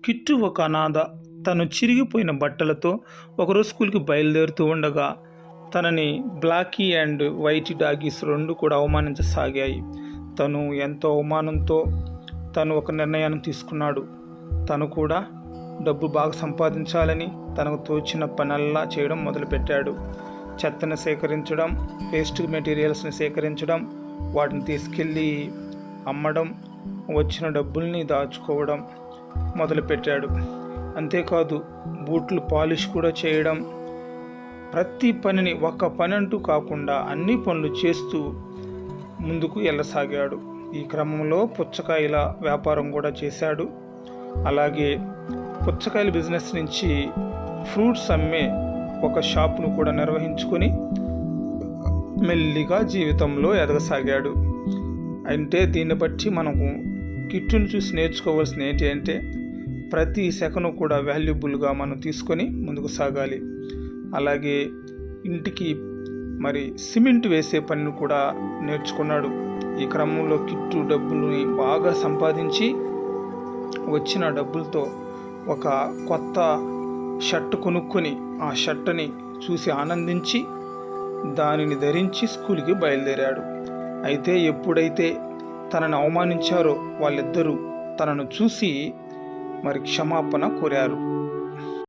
Kit ఒక అనాథ. తను చిరిగిపోయిన బట్టలతో ఒకరోజు స్కూల్కి బయలుదేరుతూ ఉండగా తనని బ్లాకీ అండ్ వైట్ డాగీస్ రెండు కూడా అవమానించసాగాయి. తను ఎంతో అవమానంతో తను ఒక నిర్ణయాన్ని తీసుకున్నాడు. తను కూడా డబ్బు బాగా సంపాదించాలని తనకు తోచిన పనల్లా చేయడం మొదలుపెట్టాడు. చెత్తను సేకరించడం, వేస్ట్ మెటీరియల్స్ని సేకరించడం, వాటిని తీసుకెళ్ళి అమ్మడం, వచ్చిన డబ్బుల్ని దాచుకోవడం మొదలుపెట్టాడు. అంతేకాదు బూట్లు పాలిష్ కూడా చేయడం, ప్రతి పనిని ఒక పని అంటూ కాకుండా అన్ని పనులు చేస్తూ ముందుకు వెళ్ళసాగాడు. ఈ క్రమంలో పుచ్చకాయల వ్యాపారం కూడా చేశాడు. అలాగే పుచ్చకాయల బిజినెస్ నుంచి ఫ్రూట్స్ అమ్మే ఒక షాప్ను కూడా నిర్వహించుకొని మెల్లిగా జీవితంలో ఎదగసాగాడు. అంటే దీన్ని బట్టి మనకు కిట్టును చూసి నేర్చుకోవాల్సింది ఏంటి అంటే, ప్రతి సెకను కూడా వాల్యుబుల్గా మనం తీసుకొని ముందుకు సాగాలి. అలాగే ఇంటికి సిమెంట్ వేసే పనిని కూడా నేర్చుకున్నాడు. ఈ క్రమంలో కిట్టు డబ్బుల్ని బాగా సంపాదించి వచ్చిన డబ్బులతో ఒక కొత్త షర్ట్ కొనుక్కొని ఆ షర్ట్ని చూసి ఆనందించి దానిని ధరించి స్కూల్కి బయలుదేరాడు. అయితే ఎప్పుడైతే తనను అవమానించారో వాళ్ళిద్దరూ తనను చూసి క్షమాపణ కోరారు.